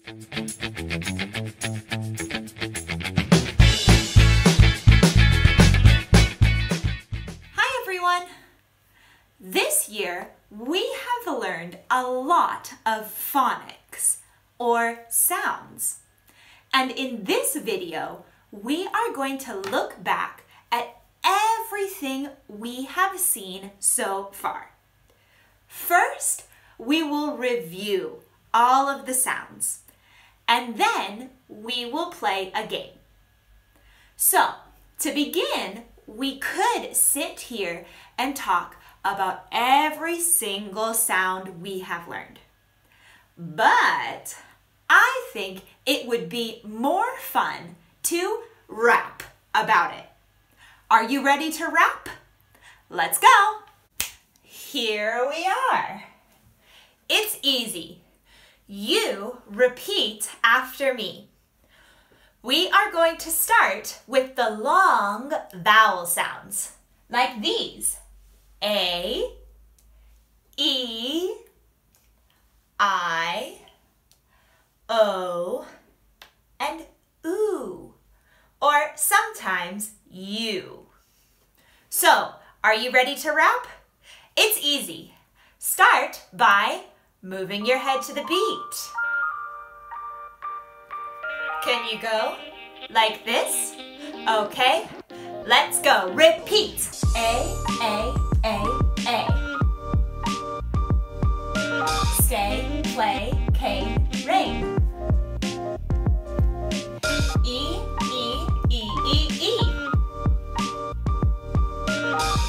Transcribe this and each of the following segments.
Hi everyone! This year we have learned a lot of phonics or sounds. And in this video, we are going to look back at everything we have seen so far. First, we will review all of the sounds, and then we will play a game. So, to begin, we could sit here and talk about every single sound we have learned. But I think it would be more fun to rap about it. Are you ready to rap? Let's go! Here we are. It's easy. You repeat after me. We are going to start with the long vowel sounds, like these. A, E, I, O, and oo, or sometimes U. So, are you ready to rap? It's easy. Start by moving your head to the beat. Can you go like this? Okay, let's go. Repeat. A, A. Stay, play, came, rain. E.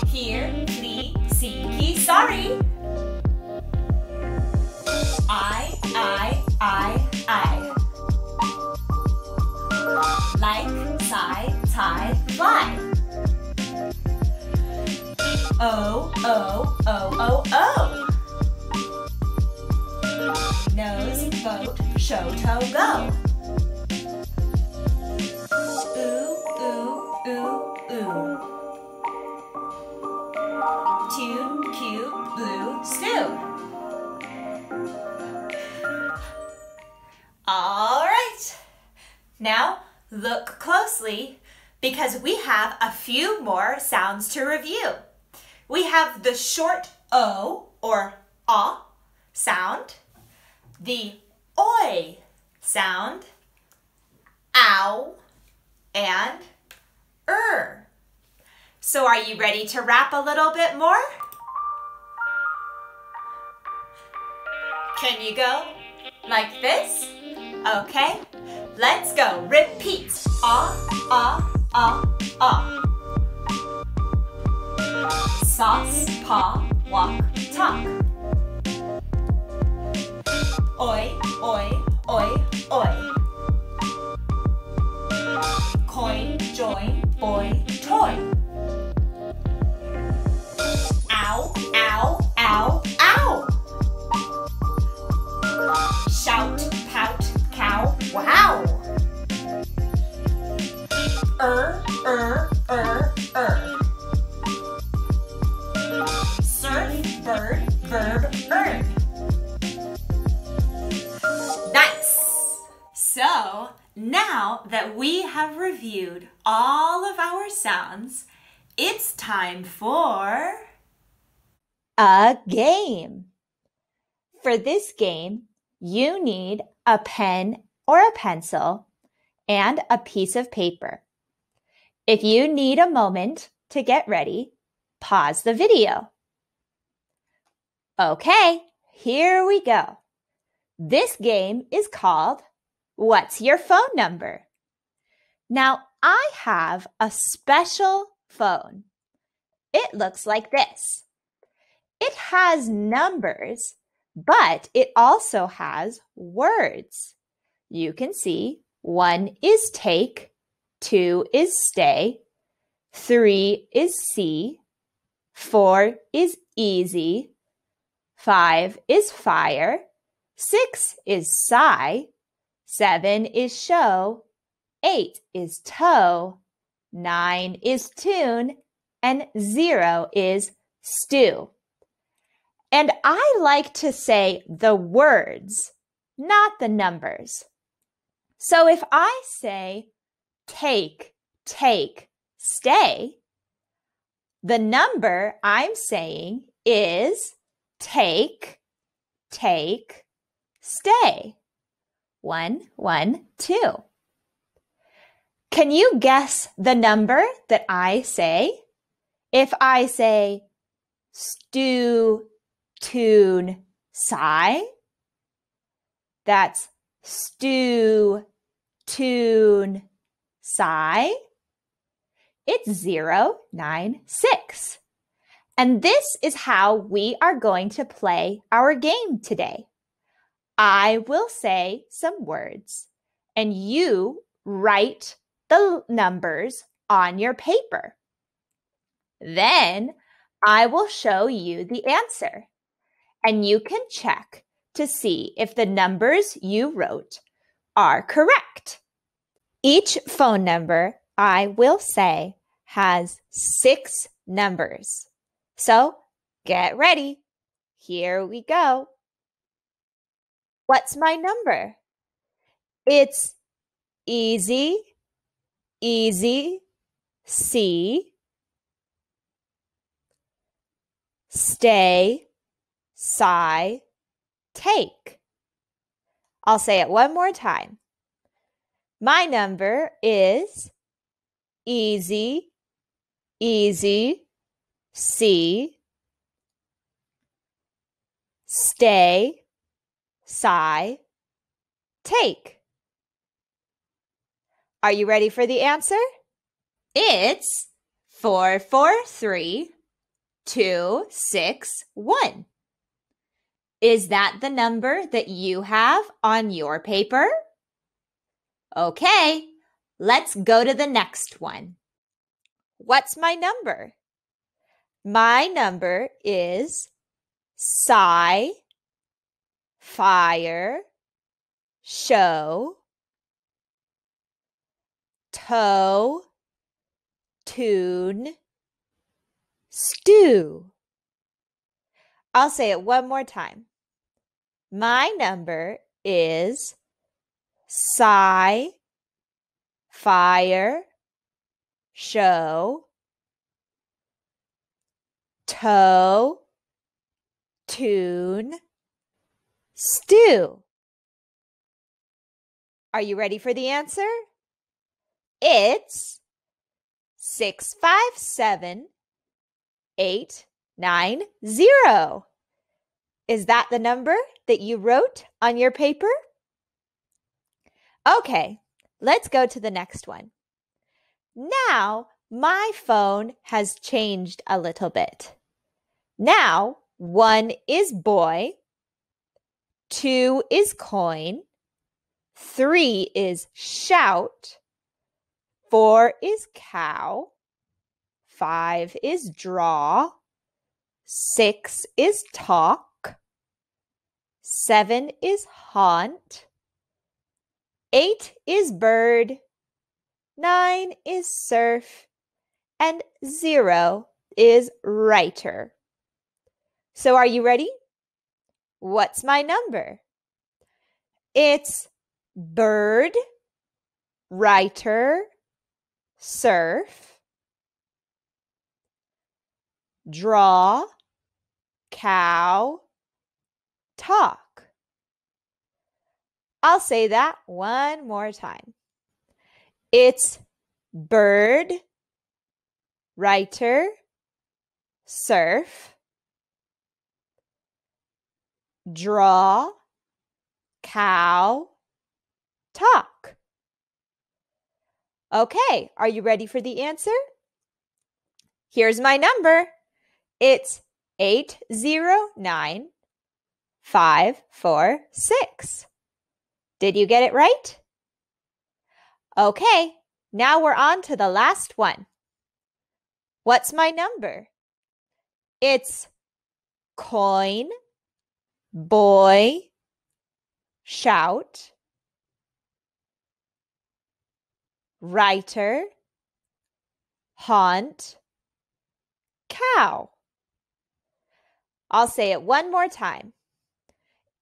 Here, flee, see, sorry. I. Like, sigh, tie, fly. O. Nose, boat, show, toe, go. Ooh. Tune, cue, blue, stew. All right. Now look closely because we have a few more sounds to review. We have the short O or ah sound, the oi sound, ow, and So are you ready to rap a little bit more? Can you go like this? Okay, let's go. Repeat. Ah. Sauce, paw, walk, talk. Oi. Coin, join, boy, toy. Ow. Shout, pout, cow, wow. Surf, bird, verb, earn. Nice! So, now that we have reviewed all of our sounds, it's time for a game. For this game, you need a pen or a pencil and a piece of paper. If you need a moment to get ready, pause the video. Okay, here we go. This game is called What's Your Phone Number? Now, I have a special phone. It looks like this. It has numbers, but it also has words. You can see 1 is take, 2 is stay, 3 is see, 4 is easy, 5 is fire, 6 is sigh, 7 is show, 8 is toe, 9 is tune, and 0 is stew. And I like to say the words not the numbers. So if I say take, take, stay, the number I'm saying is take, take, stay. 1, 1, 2. Can you guess the number that I say? If I say stew, tune, sigh, that's stew, tune, sigh. It's 0, 9, 6. And this is how we are going to play our game today. I will say some words, and you write the numbers on your paper. Then I will show you the answer, and you can check to see if the numbers you wrote are correct. Each phone number I will say has 6 numbers. So get ready. Here we go. What's my number? It's easy, easy, see, stay, sigh, take. I'll say it one more time. My number is easy, easy, see, stay, sigh, take. Are you ready for the answer? It's 443261. Is that the number that you have on your paper? Okay, let's go to the next one. What's my number? My number is sigh, fire, show, toe, tune, stew. I'll say it one more time. My number is sigh, fire, show, toe, tune, stew. Are you ready for the answer? It's 657890. Is that the number that you wrote on your paper? Okay, let's go to the next one. Now, my phone has changed a little bit. Now, 1 is boy, 2 is coin, 3 is shout, 4 is cow, 5 is draw, 6 is talk, 7 is haunt, 8 is bird, 9 is surf, and 0 is writer. So are you ready? What's my number? It's bird, writer, surf, draw, cow, talk. I'll say that one more time. It's bird, writer, surf, draw, cow, talk. Okay, are you ready for the answer? Here's my number. It's 809546. Did you get it right? Okay, now we're on to the last one. What's my number? It's coin, boy, shout, writer, haunt, cow. I'll say it one more time.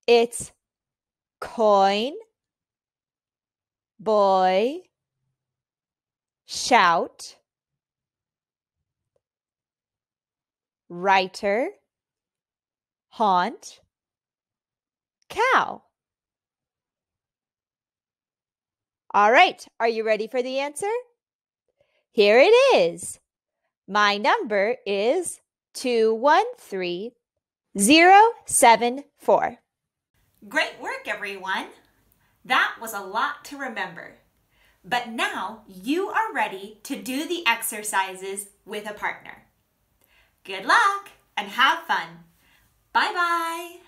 It's coin, boy, shout, writer, haunt, cow. All right, are you ready for the answer? Here it is. My number is 213074. Great work, everyone. That was a lot to remember. But now you are ready to do the exercises with a partner. Good luck and have fun. Bye-bye.